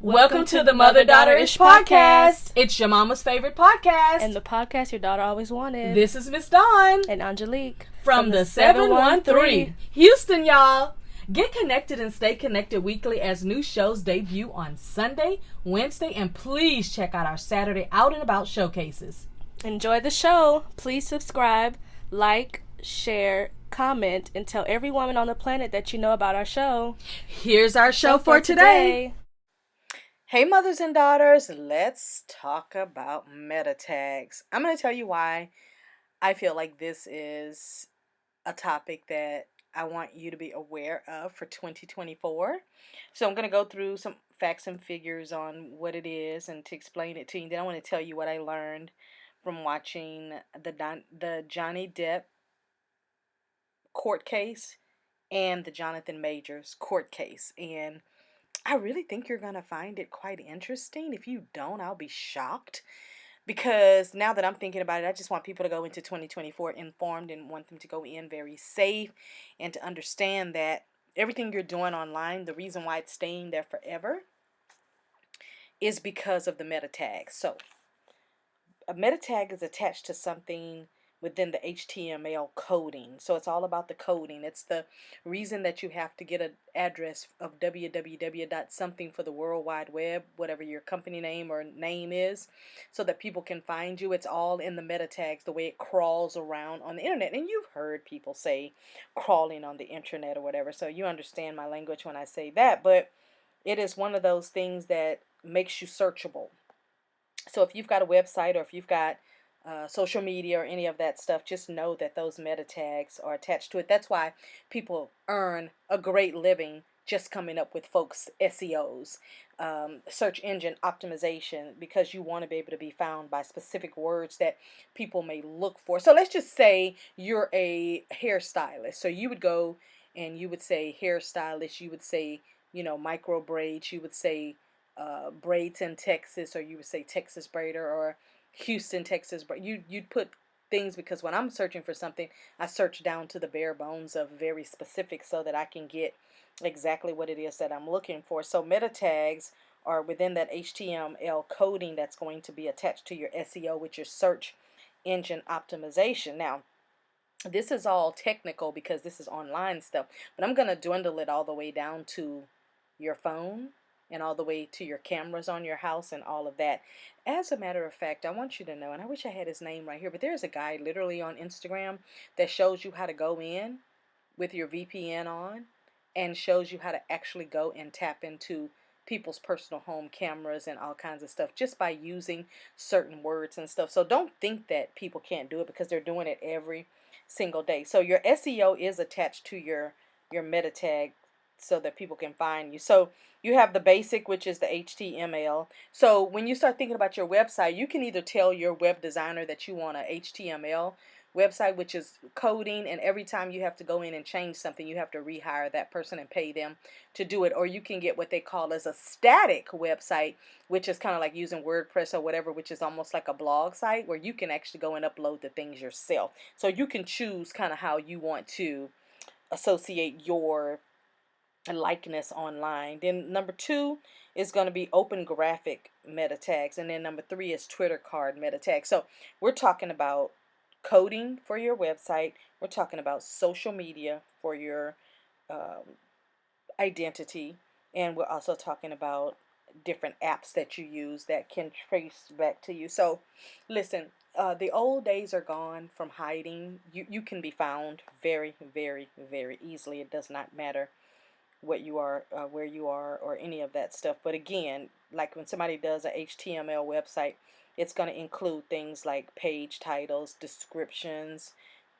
Welcome to the Mother Daughter-ish podcast. It's your mama's favorite podcast. And the podcast your daughter always wanted. This is Miss Dawn. And Angelique. From the 713. Houston, y'all. Get connected and stay connected weekly as new shows debut on Sunday, Wednesday, and please check out our Saturday Out and About showcases. Enjoy the show. Please subscribe, like, share, comment, and tell every woman on the planet that you know about our show. Here's our show for today. Hey mothers and daughters, let's talk about meta tags. I'm going to tell you why I feel like this is a topic that I want you to be aware of for 2024. So I'm going to go through some facts and figures on what it is and to explain it to you. Then I want to tell you what I learned from watching the Johnny Depp court case and the Jonathan Majors court case. And I really think you're going to find it quite interesting. If you don't, I'll be shocked. Because now that I'm thinking about it, I just want people to go into 2024 informed and want them to go in very safe and to understand that everything you're doing online, the reason why it's staying there forever is because of the meta tag. So a meta tag is attached to something within the HTML coding. So it's all about the coding. It's the reason that you have to get an address of www.something for the World Wide Web, whatever your company name or name is, so that people can find you. It's all in the meta tags, the way it crawls around on the internet. And you've heard people say crawling on the internet or whatever, so you understand my language when I say that. But it is one of those things that makes you searchable. So if you've got a website or if you've got social media or any of that stuff, just know that those meta tags are attached to it. That's why people earn a great living just coming up with folks' SEOs, search engine optimization, because you want to be able to be found by specific words that people may look for. So let's just say you're a hairstylist. So you would go and you would say hairstylist, you would say, micro braids, you would say braids in Texas, or you would say Texas braider, or Houston, Texas, but you'd put things, because when I'm searching for something, I search down to the bare bones of very specific so that I can get exactly what it is that I'm looking for. So meta tags are within that HTML coding that's going to be attached to your SEO, which is search engine optimization. Now, this is all technical because this is online stuff, but I'm going to dwindle it all the way down to your phone and all the way to your cameras on your house and all of that. As a matter of fact, I want you to know, and I wish I had his name right here, but there's a guy literally on Instagram that shows you how to go in with your VPN on and shows you how to actually go and tap into people's personal home cameras and all kinds of stuff just by using certain words and stuff. So don't think that people can't do it, because they're doing it every single day. So your SEO is attached to your meta tag so that people can find you. So you have the basic, which is the HTML. So when you start thinking about your website, you can either tell your web designer that you want a HTML website, which is coding, and every time you have to go in and change something, you have to rehire that person and pay them to do it. Or you can get what they call as a static website, which is kind of like using WordPress or whatever, which is almost like a blog site where you can actually go and upload the things yourself. So you can choose kind of how you want to associate your likeness online. Then number 2 is going to be open graphic meta tags, and then number 3 is Twitter card meta tags. So we're talking about coding for your website, we're talking about social media for your identity, and we're also talking about different apps that you use that can trace back to you. So listen, the old days are gone from hiding. You can be found very, very, very easily. It does not matter what you are, where you are, or any of that stuff. But again, like when somebody does a HTML website, it's going to include things like page titles, descriptions,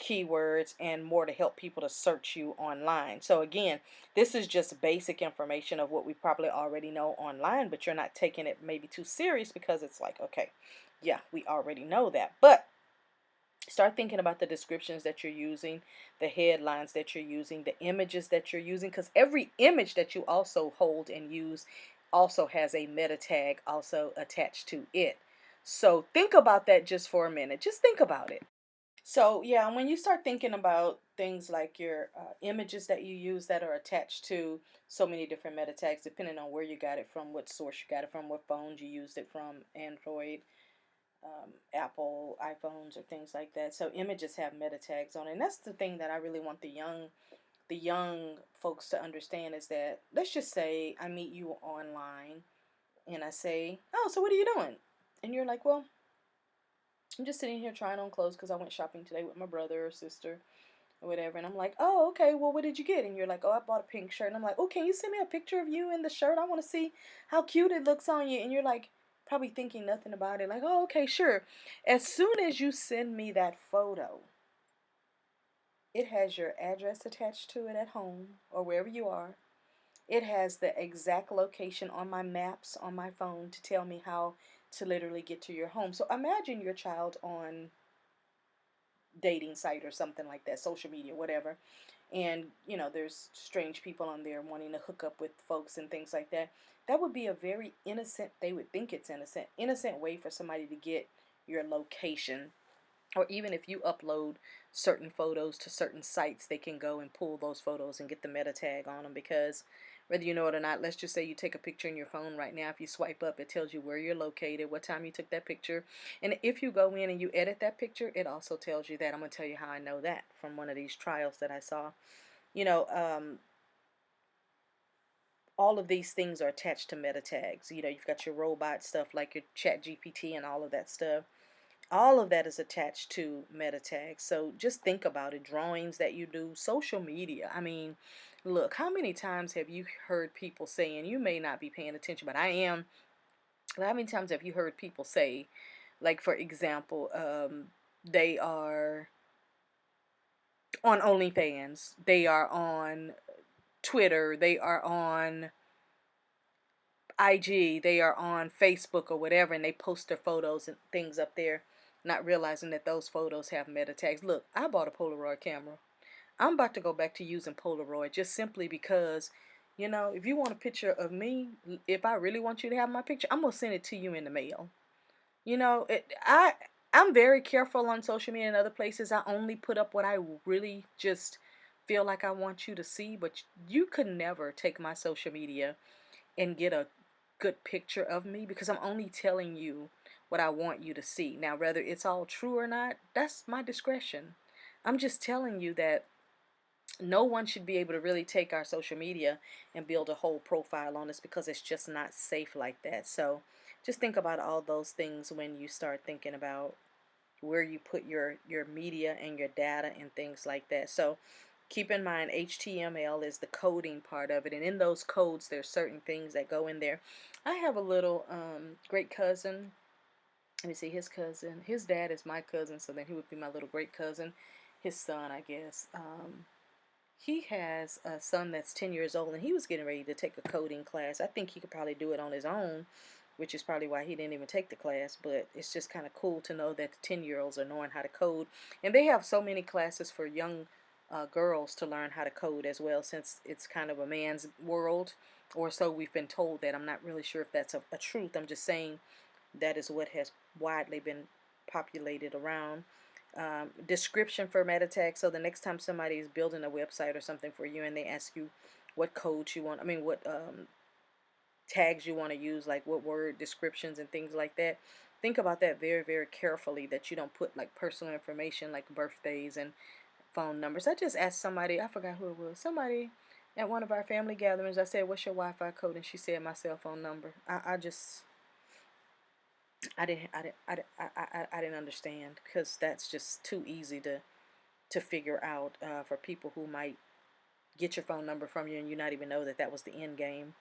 keywords, and more to help people to search you online. So again, this is just basic information of what we probably already know online, but you're not taking it maybe too serious, because it's like, okay, yeah, we already know that. But start thinking about the descriptions that you're using, the headlines that you're using, the images that you're using, because every image that you also hold and use also has a meta tag also attached to it. So think about that just for a minute. Just think about it. So, yeah, when you start thinking about things like your images that you use that are attached to so many different meta tags, depending on where you got it from, what source you got it from, what phones you used it from, Android, Apple, iPhones, or things like that. So, images have meta tags on it. And that's the thing that I really want the young folks to understand is that, let's just say I meet you online and I say, "Oh, so what are you doing?" And you're like, "Well, I'm just sitting here trying on clothes because I went shopping today with my brother or sister or whatever." And I'm like, "Oh, okay, well, what did you get?" And you're like, "Oh, I bought a pink shirt." And I'm like, "Oh, can you send me a picture of you in the shirt? I want to see how cute it looks on you." And you're like, probably thinking nothing about it, like, "Oh, okay, sure." As soon as you send me that photo, it has your address attached to it at home or wherever you are. It has the exact location on my maps on my phone to tell me how to literally get to your home. So imagine your child on dating site or something like that, social media, whatever. And, there's strange people on there wanting to hook up with folks and things like that. That would be a very innocent, they would think it's innocent way for somebody to get your location. Or even if you upload certain photos to certain sites, they can go and pull those photos and get the meta tag on them, because whether you know it or not, let's just say you take a picture in your phone right now. If you swipe up, it tells you where you're located, what time you took that picture. And if you go in and you edit that picture, it also tells you that. I'm going to tell you how I know that from one of these trials that I saw. You know, all of these things are attached to meta tags. You've got your robot stuff like your chat GPT and all of that stuff. All of that is attached to meta tags. So just think about it. Drawings that you do, social media. I mean, look, how many times have you heard people saying, you may not be paying attention, but I am. But how many times have you heard people say, like, for example, they are on OnlyFans, they are on Twitter, they are on IG, they are on Facebook or whatever, and they post their photos and things up there, not realizing that those photos have meta tags. Look, I bought a Polaroid camera. I'm about to go back to using Polaroid just simply because, if you want a picture of me, if I really want you to have my picture, I'm gonna send it to you in the mail. I'm very careful on social media and other places. I only put up what I really just feel like I want you to see, but you could never take my social media and get a good picture of me, because I'm only telling you what I want you to see. Now, whether it's all true or not, that's my discretion. I'm just telling you that no one should be able to really take our social media and build a whole profile on us, because it's just not safe like that. So just think about all those things when you start thinking about where you put your media and your data and things like that. So keep in mind, HTML is the coding part of it, and in those codes there's certain things that go in there. I have a little great cousin. Let me see, his cousin, his dad is my cousin, so then he would be my little great cousin, his son, I guess. He has a son that's 10 years old, and he was getting ready to take a coding class. I think he could probably do it on his own, which is probably why he didn't even take the class. But it's just kind of cool to know that the 10-year-olds are knowing how to code. And they have so many classes for young girls to learn how to code as well, since it's kind of a man's world, or so we've been told that. I'm not really sure if that's a truth. I'm just saying that is what has widely been populated around. Description for meta tags. So the next time somebody is building a website or something for you and they ask you what codes you want, what tags you want to use, like what word descriptions and things like that, think about that very, very carefully, that you don't put like personal information like birthdays and phone numbers. I just asked somebody, I forgot who it was, somebody at one of our family gatherings. I said, "What's your Wi-Fi code?" And she said my cell phone number. I didn't understand, because that's just too easy to figure out for people who might get your phone number from you and you not even know that that was the end game.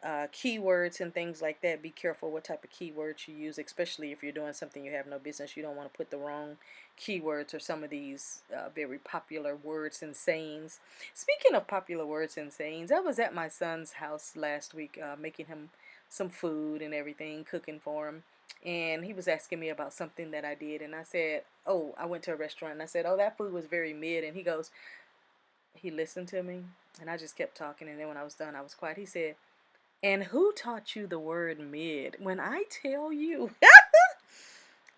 Keywords and things like that. Be careful what type of keywords you use, especially if you're doing something you have no business. You don't want to put the wrong keywords or some of these very popular words and sayings. Speaking of popular words and sayings, I was at my son's house last week making him some food and everything, cooking for him. And he was asking me about something that I did. And I said, "Oh, I went to a restaurant." And I said, "Oh, that food was very mid." And he listened to me. And I just kept talking. And then when I was done, I was quiet. He said, "And who taught you the word mid?" When I tell you,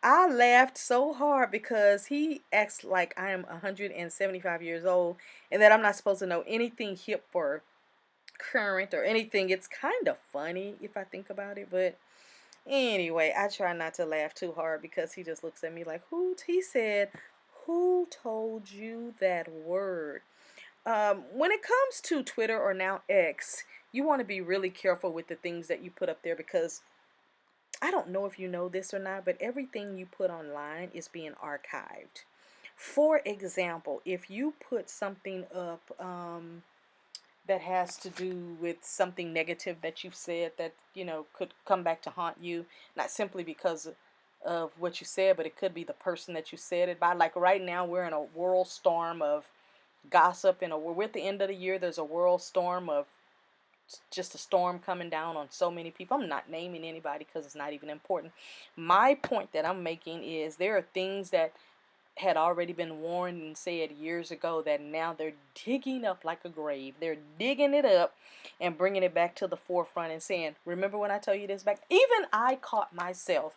I laughed so hard because he acts like I am 175 years old and that I'm not supposed to know anything hip or current or anything. It's kind of funny if I think about it, but anyway, I try not to laugh too hard because he just looks at me like, he said, who told you that word? When it comes to Twitter or now X, you want to be really careful with the things that you put up there because I don't know if you know this or not, but everything you put online is being archived. For example, if you put something up that has to do with something negative that you've said that, could come back to haunt you, not simply because of what you said, but it could be the person that you said it by. Like right now, we're in a world storm of gossip, and we're at the end of the year. There's a world storm of just a storm coming down on so many people. I'm not naming anybody because it's not even important. My point that I'm making is there are things that had already been warned and said years ago that now they're digging up like a grave. They're digging it up and bringing it back to the forefront and saying, remember when I told you this back? Even I caught myself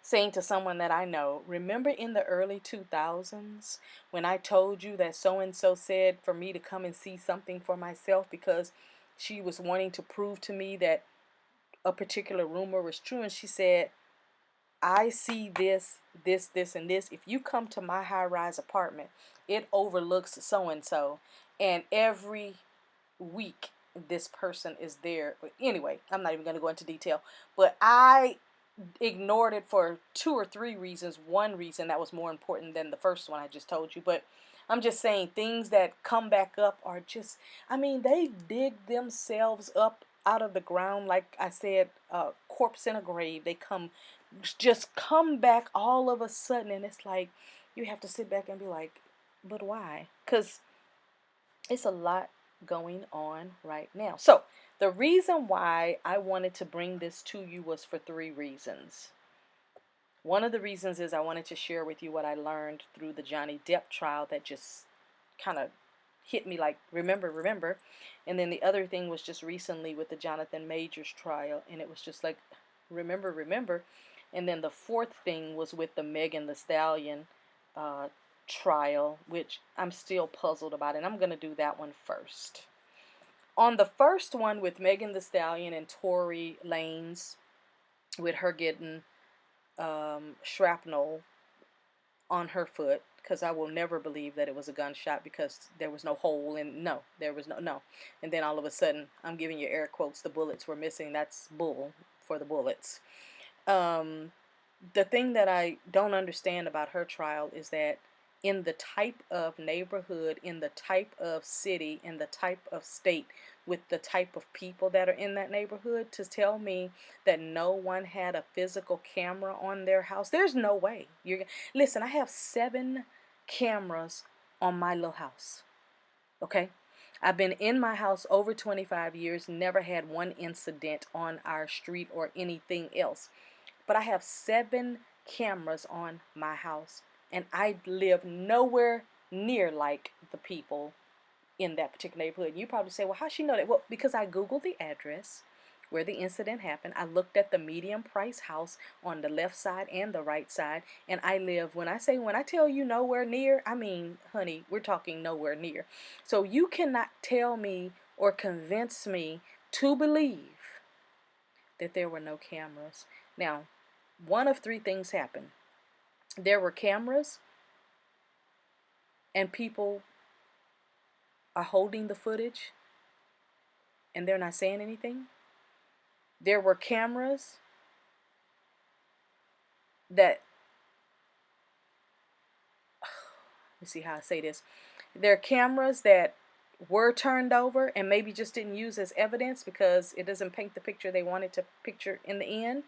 saying to someone that I know, remember in the early 2000s when I told you that so and so said for me to come and see something for myself because she was wanting to prove to me that a particular rumor was true, and she said, I see this, this, and this. If you come to my high-rise apartment, it overlooks so and so, and every week this person is there. But anyway, I'm not even going to go into detail, but I ignored it for 2 or 3 reasons. One reason that was more important than the first one I just told you, but I'm just saying things that come back up are just, I mean, they dig themselves up out of the ground. Like I said, corpse in a grave. They just come back all of a sudden, and it's like you have to sit back and be like, but why? Because it's a lot going on right now. So the reason why I wanted to bring this to you was for 3 reasons. One of the reasons is I wanted to share with you what I learned through the Johnny Depp trial that just kind of hit me like, remember. And then the other thing was just recently with the Jonathan Majors trial, and it was just like, remember. And then the fourth thing was with the Megan Thee Stallion trial, which I'm still puzzled about, and I'm going to do that one first. On the first one with Megan Thee Stallion and Tory Lanez, with her getting shrapnel on her foot, because I will never believe that it was a gunshot because there was no hole, and no, there was no. And then all of a sudden, I'm giving you air quotes, the bullets were missing. That's bull for the bullets. The thing that I don't understand about her trial is that in the type of neighborhood, in the type of city, in the type of state, with the type of people that are in that neighborhood, to tell me that no one had a physical camera on their house, there's no way. Listen, I have 7 cameras on my little house. Okay? I've been in my house over 25 years, never had one incident on our street or anything else. But I have 7 cameras on my house, and I live nowhere near like the people in that particular neighborhood. And you probably say, well, how'd she know that? Well, because I Googled the address where the incident happened. I looked at the medium price house on the left side and the right side, and I live, when I tell you nowhere near, I mean, honey, we're talking nowhere near. So you cannot tell me or convince me to believe that there were no cameras. Now, one of 3 things happened. There were cameras, and people are holding the footage, and they're not saying anything. There were cameras that, let me see how I say this. There are cameras that were turned over and maybe just didn't use as evidence because it doesn't paint the picture they wanted to picture in the end.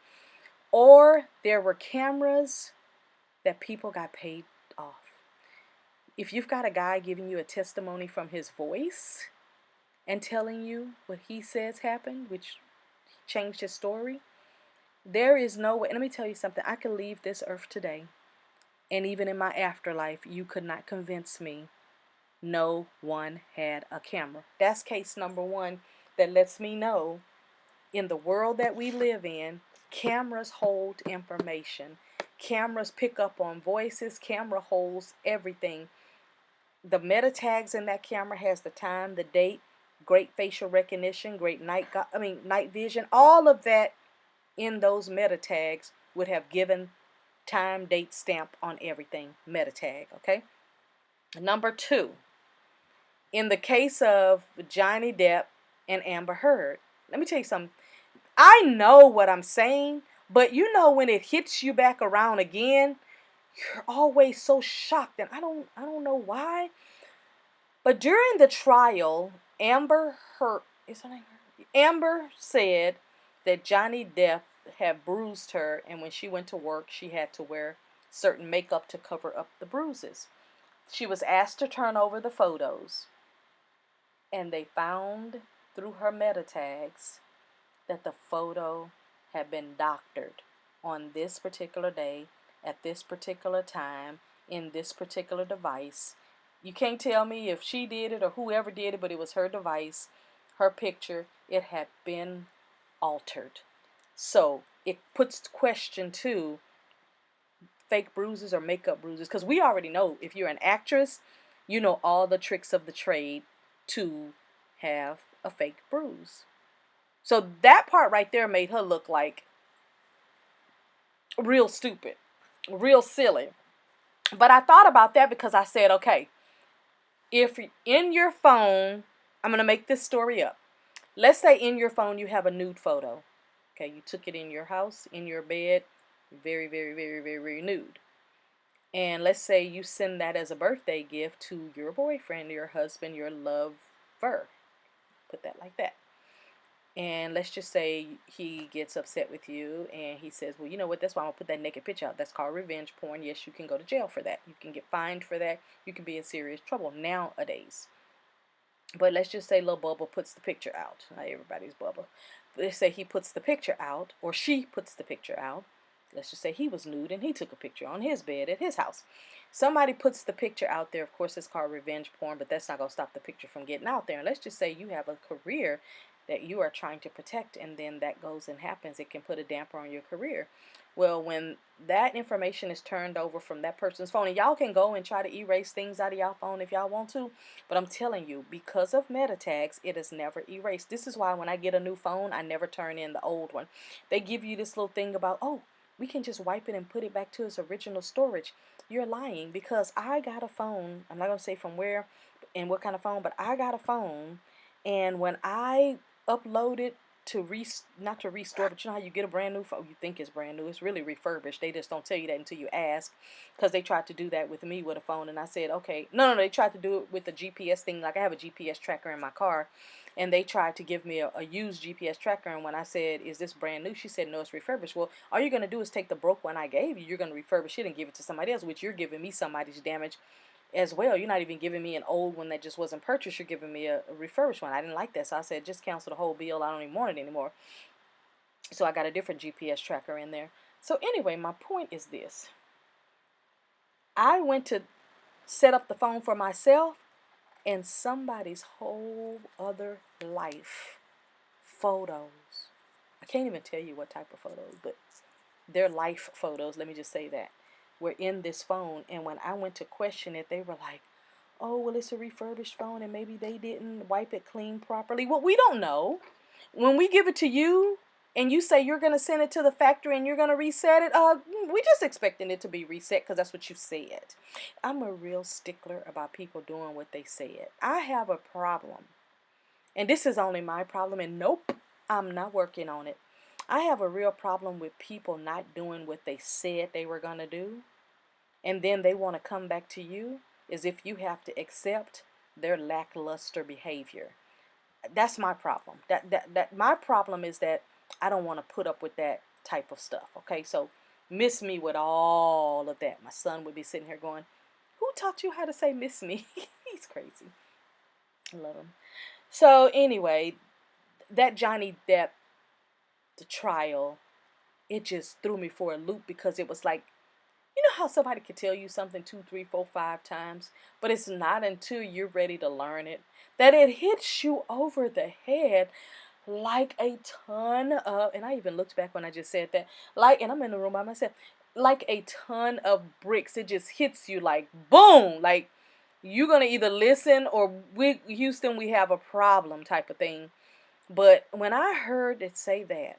Or there were cameras that people got paid off. If you've got a guy giving you a testimony from his voice and telling you what he says happened, which changed his story, there is no way. Let me tell you something. I could leave this earth today, and even in my afterlife, you could not convince me no one had a camera. That's case number 1 that lets me know in the world that we live in, cameras hold information. Cameras pick up on voices. Camera holds everything. The meta tags in that camera has the time, the date, great facial recognition, great night vision. All of that in those meta tags would have given time, date, stamp on everything. Meta tag, okay? Number 2, in the case of Johnny Depp and Amber Heard, let me tell you something. I know what I'm saying, but you know when it hits you back around again, you're always so shocked, and I don't know why. But during the trial, Amber Heard, is her name? Amber said that Johnny Depp had bruised her, and when she went to work, she had to wear certain makeup to cover up the bruises. She was asked to turn over the photos, and they found through her meta tags that the photo had been doctored on this particular day, at this particular time, in this particular device. You can't tell me if she did it or whoever did it, but it was her device, her picture. It had been altered. So it puts question to fake bruises or makeup bruises, because we already know if you're an actress, you know all the tricks of the trade to have a fake bruise. So that part right there made her look like real stupid, real silly. But I thought about that because I said, okay, if in your phone, I'm going to make this story up. Let's say in your phone you have a nude photo. Okay, you took it in your house, in your bed, very, very, very, very, very nude. And let's say you send that as a birthday gift to your boyfriend, your husband, your lover. Put that like that. And let's just say he gets upset with you and he says, well, you know what, that's why I'm going to put that naked picture out. That's called revenge porn. Yes, you can go to jail for that. You can get fined for that. You can be in serious trouble nowadays. But let's just say Lil Bubba puts the picture out. Not everybody's Bubba. Let's say he puts the picture out, or she puts the picture out. Let's just say he was nude and he took a picture on his bed at his house. Somebody puts the picture out there. Of course, it's called revenge porn, but that's not going to stop the picture from getting out there. And let's just say you have a career that you are trying to protect, and then that goes and happens. It can put a damper on your career. Well, when that information is turned over from that person's phone, and y'all can go and try to erase things out of y'all phone if y'all want to, but I'm telling you, because of meta tags, it is never erased. This is why when I get a new phone, I never turn in the old one. They give you this little thing about, oh, we can just wipe it and put it back to its original storage. You're lying, because I got a phone. I'm not going to say from where and what kind of phone, but I got a phone, and when I upload it to not to restore, but you know how you get a brand new phone, you think it's brand new, it's really refurbished. They just don't tell you that until you ask, because they tried to do that with me with a phone, and I said, okay, no, they tried to do it with the GPS thing. Like, I have a GPS tracker in my car, and they tried to give me a used GPS tracker, and when I said, is this brand new, she said, no, it's refurbished. Well, all you're going to do is take the broke one I gave you, you're going to refurbish it and give it to somebody else, which you're giving me somebody's damage as well. You're not even giving me an old one that just wasn't purchased. You're giving me a refurbished one. I didn't like that, so I said, just cancel the whole bill. I don't even want it anymore. So I got a different GPS tracker in there. So anyway, my point is this. I went to set up the phone for myself, and somebody's whole other life photos. I can't even tell you what type of photos, but they're life photos. Let me just say that. Were in this phone, and when I went to question it, they were like, oh, well, it's a refurbished phone and maybe they didn't wipe it clean properly. Well, we don't know. When we give it to you and you say you're going to send it to the factory and you're going to reset it, we just expecting it to be reset because that's what you said. I'm a real stickler about people doing what they said. I have a problem, and this is only my problem, and nope, I'm not working on it. I have a real problem with people not doing what they said they were going to do, and then they want to come back to you as if you have to accept their lackluster behavior. That's my problem. That my problem is that I don't want to put up with that type of stuff. Okay, so miss me with all of that. My son would be sitting here going, who taught you how to say miss me? He's crazy. I love him. So anyway, that Johnny Depp, the trial, it just threw me for a loop, because it was like, you know how somebody could tell you something 2, 3, 4, 5 times, but it's not until you're ready to learn it that it hits you over the head like a ton of, and I even looked back when I just said that, like, and I'm in the room by myself, like a ton of bricks. It just hits you like boom, like you're gonna either listen or Houston, we have a problem type of thing. But when I heard it say that,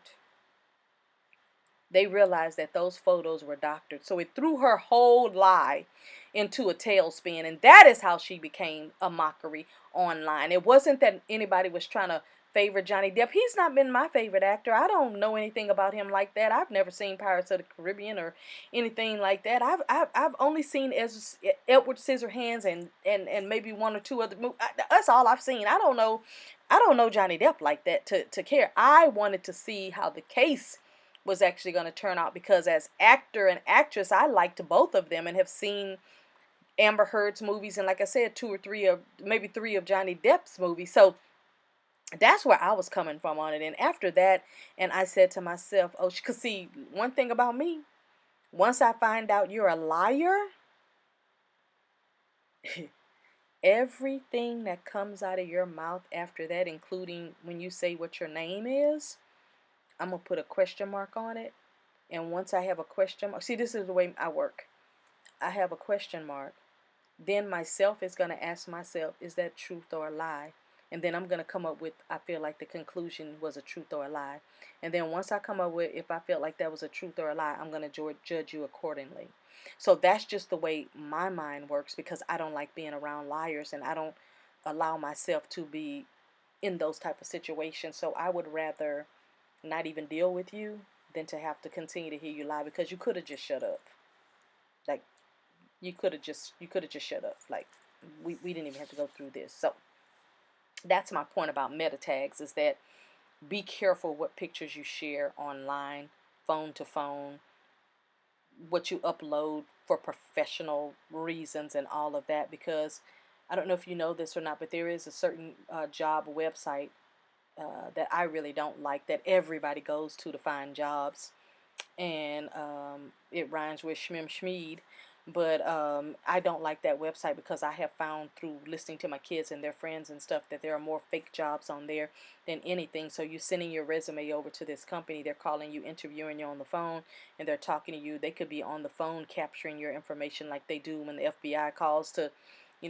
they realized that those photos were doctored. So it threw her whole lie into a tailspin. And that is how she became a mockery online. It wasn't that anybody was trying to favor Johnny Depp. He's not been my favorite actor. I don't know anything about him like that. I've never seen Pirates of the Caribbean or anything like that. I've only seen Edward Scissorhands and maybe one or two other movies. That's all I've seen. I don't know Johnny Depp like that to care. I wanted to see how the case was actually going to turn out, because as actor and actress, I liked both of them and have seen Amber Heard's movies, and like I said, two or three of maybe three of Johnny Depp's movies. So that's where I was coming from on it. And after that, and I said to myself, oh, because see, one thing about me, once I find out you're a liar, everything that comes out of your mouth after that, including when you say what your name is, I'm going to put a question mark on it. And once I have a question mark, see, this is the way I work. I have a question mark. Then myself is going to ask myself, is that truth or a lie? And then I'm going to come up with, I feel like the conclusion was a truth or a lie. And then once I come up with, if I felt like that was a truth or a lie, I'm going to judge you accordingly. So that's just the way my mind works, because I don't like being around liars, and I don't allow myself to be in those type of situations. So I would rather not even deal with you than to have to continue to hear you lie, because you could have just shut up. Like, you could have just shut up. Like, we didn't even have to go through this. So that's my point about meta tags, is that be careful what pictures you share online, phone to phone, what you upload for professional reasons and all of that, because I don't know if you know this or not, but there is a certain job website that I really don't like, that everybody goes to find jobs, and it rhymes with Schmim Schmeed, but I don't like that website, because I have found through listening to my kids and their friends and stuff that there are more fake jobs on there than anything. So you're sending your resume over to this company, they're calling you, interviewing you on the phone, and they're talking to you. They could be on the phone capturing your information, like they do when the FBI calls to,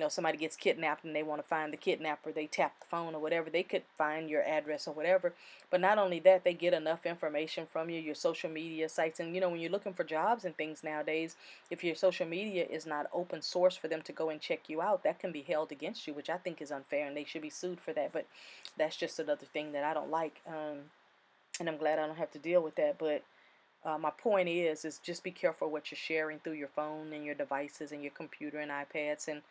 somebody gets kidnapped and they want to find the kidnapper. They tap the phone or whatever. They could find your address or whatever. But not only that, they get enough information from you, your social media sites. And, when you're looking for jobs and things nowadays, if your social media is not open source for them to go and check you out, that can be held against you, which I think is unfair, and they should be sued for that. But that's just another thing that I don't like. And I'm glad I don't have to deal with that. But my point is just be careful what you're sharing through your phone and your devices and your computer and iPads and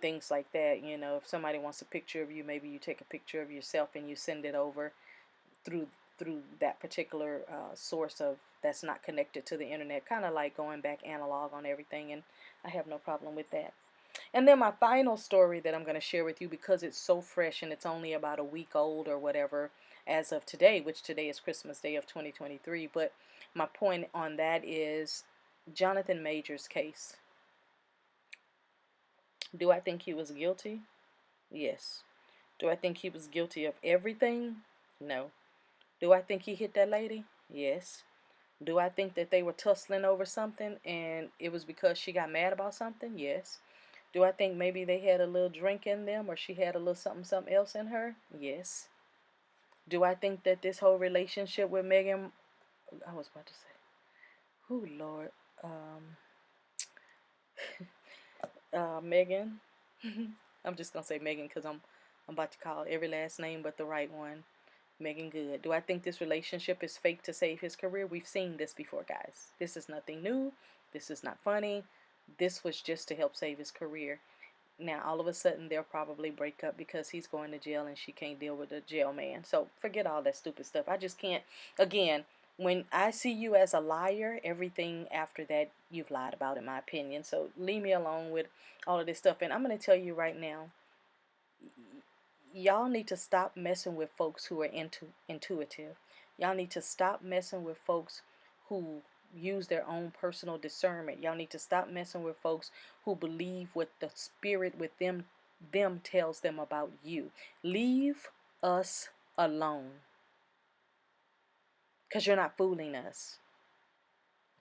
things like that. If somebody wants a picture of you, maybe you take a picture of yourself and you send it over through that particular source of that's not connected to the internet, kind of like going back analog on everything, and I have no problem with that. And then my final story that I'm going to share with you, because it's so fresh and it's only about a week old or whatever as of today, which today is Christmas Day of 2023, but my point on that is Jonathan Majors' case. Do I think he was guilty? Yes. Do I think he was guilty of everything? No. Do I think he hit that lady? Yes. Do I think that they were tussling over something and it was because she got mad about something? Yes. Do I think maybe they had a little drink in them, or she had a little something else in her? Yes. Do I think that this whole relationship with Megan, I was about to say, oh Lord, Megan, I'm just going to say Megan, because I'm about to call every last name but the right one. Megan Good. Do I think this relationship is fake to save his career? We've seen this before, guys. This is nothing new. This is not funny. This was just to help save his career. Now, all of a sudden, they'll probably break up because he's going to jail and she can't deal with the jail man. So forget all that stupid stuff. I just can't. Again, when I see you as a liar, everything after that, you've lied about, in my opinion. So leave me alone with all of this stuff. And I'm going to tell you right now, y'all need to stop messing with folks who are intuitive. Y'all need to stop messing with folks who use their own personal discernment. Y'all need to stop messing with folks who believe what the spirit with them tells them about you. Leave us alone, because you're not fooling us.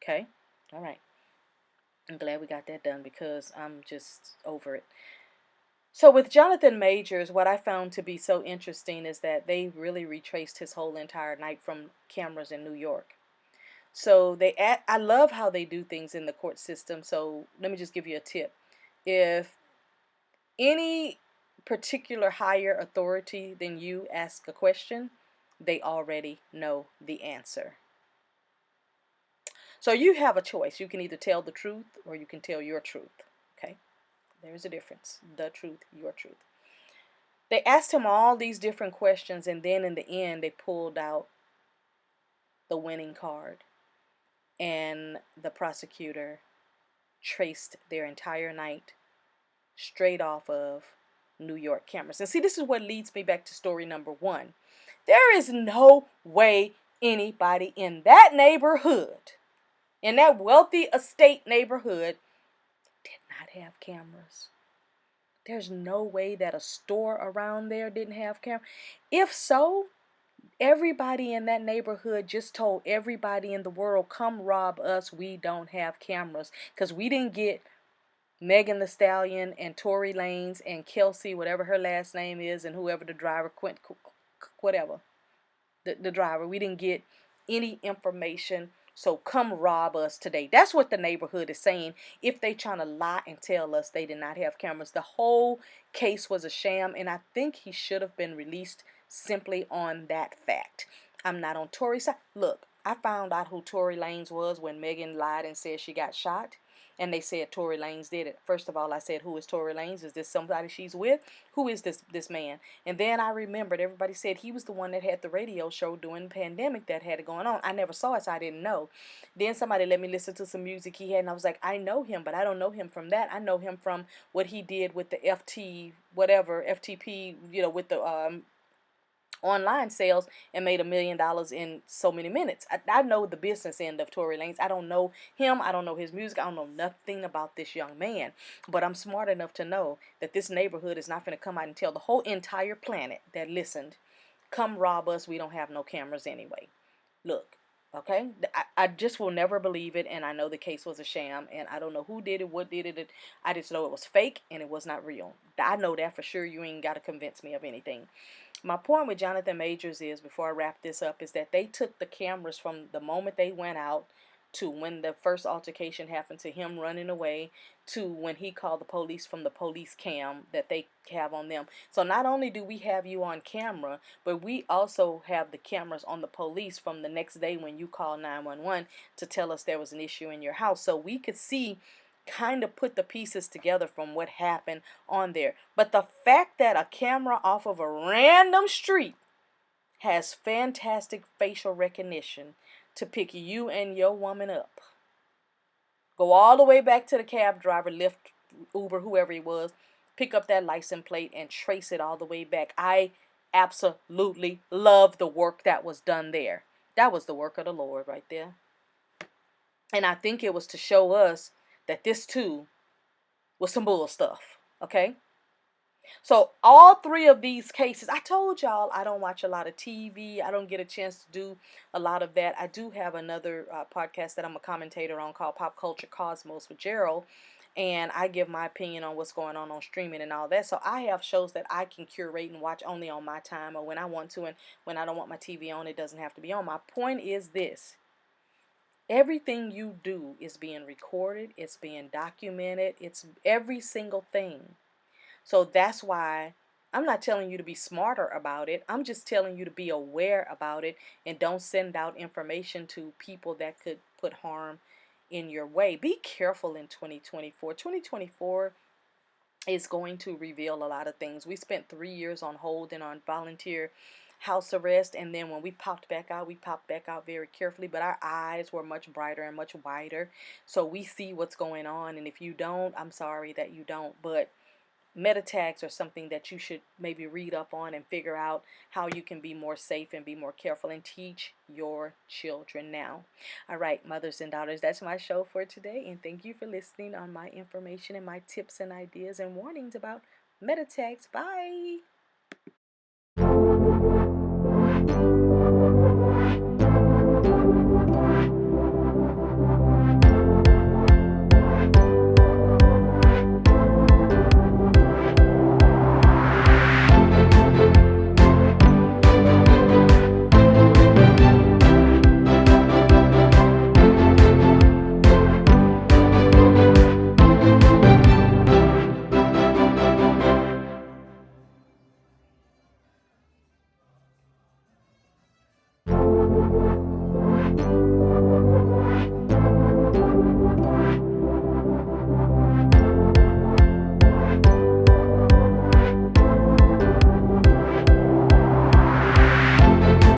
Okay? All right. I'm glad we got that done because I'm just over it. So with Jonathan Majors, what I found to be so interesting is that they really retraced his whole entire night from cameras in New York. So I love how they do things in the court system. So let me just give you a tip. If any particular higher authority than you ask a question, they already know the answer. So you have a choice. You can either tell the truth or you can tell your truth. Okay? There's a difference. The truth, your truth. They asked him all these different questions, and then in the end, they pulled out the winning card. And the prosecutor traced their entire night straight off of New York cameras. And see, this is what leads me back to story number one. There is no way anybody in that neighborhood, in that wealthy estate neighborhood, did not have cameras. There's no way that a store around there didn't have cameras. If so, everybody in that neighborhood just told everybody in the world, come rob us, we don't have cameras. Because we didn't get Megan Thee Stallion and Tory Lanez and Kelsey, whatever her last name is, and whoever the driver, whatever, the driver. We didn't get any information, so come rob us today. That's what the neighborhood is saying if they trying to lie and tell us they did not have cameras. The whole case was a sham, and I think he should have been released simply on that fact. I'm not on Tory's side. Look, I found out who Tory Lanez was when Megan lied and said she got shot. And they said Tory Lanez did it. First of all, I said, who is Tory Lanez? Is this somebody she's with? Who is this man? And then I remembered everybody said he was the one that had the radio show during the pandemic that had it going on. I never saw it, so I didn't know. Then somebody let me listen to some music he had, and I was like, I know him, but I don't know him from that. I know him from what he did with the FTP, with the online sales and made $1 million in so many minutes. I know the business end of Tory Lanez. I don't know him. I don't know his music. I don't know nothing about this young man. But I'm smart enough to know that this neighborhood is not going to come out and tell the whole entire planet that listened, come rob us. We don't have no cameras anyway. Look, okay? I just will never believe it, and I know the case was a sham, and I don't know who did it, what did it. I just know it was fake, and it was not real. I know that for sure. You ain't got to convince me of anything. My point with Jonathan Majors is, before I wrap this up, is that they took the cameras from the moment they went out to when the first altercation happened, to him running away, to when he called the police, from the police cam that they have on them. So not only do we have you on camera, but we also have the cameras on the police from the next day when you call 911 to tell us there was an issue in your house. So we could see, kind of put the pieces together from what happened on there. But the fact that a camera off of a random street has fantastic facial recognition to pick you and your woman up, go all the way back to the cab driver, Lyft, Uber, whoever he was, pick up that license plate and trace it all the way back. I absolutely love the work that was done there. That was the work of the Lord right there. And I think it was to show us that this too was some bull stuff, okay? So all three of these cases, I told y'all I don't watch a lot of TV. I don't get a chance to do a lot of that. I do have another podcast that I'm a commentator on called Pop Culture Cosmos with Gerald, and I give my opinion on what's going on streaming and all that. So I have shows that I can curate and watch only on my time or when I want to, and when I don't want my TV on, it doesn't have to be on. My point is this. Everything you do is being recorded, it's being documented, it's every single thing. So that's why I'm not telling you to be smarter about it. I'm just telling you to be aware about it and don't send out information to people that could put harm in your way. Be careful in 2024. 2024 is going to reveal a lot of things. We spent 3 years on hold and on volunteer house arrest, and then when we popped back out, we popped back out very carefully, but our eyes were much brighter and much wider, so we see what's going on. And if you don't, I'm sorry that you don't, but meta tags are something that you should maybe read up on and figure out how you can be more safe and be more careful and teach your children now. All right, mothers and daughters, that's my show for today, and thank you for listening on my information and my tips and ideas and warnings about meta tags. Bye.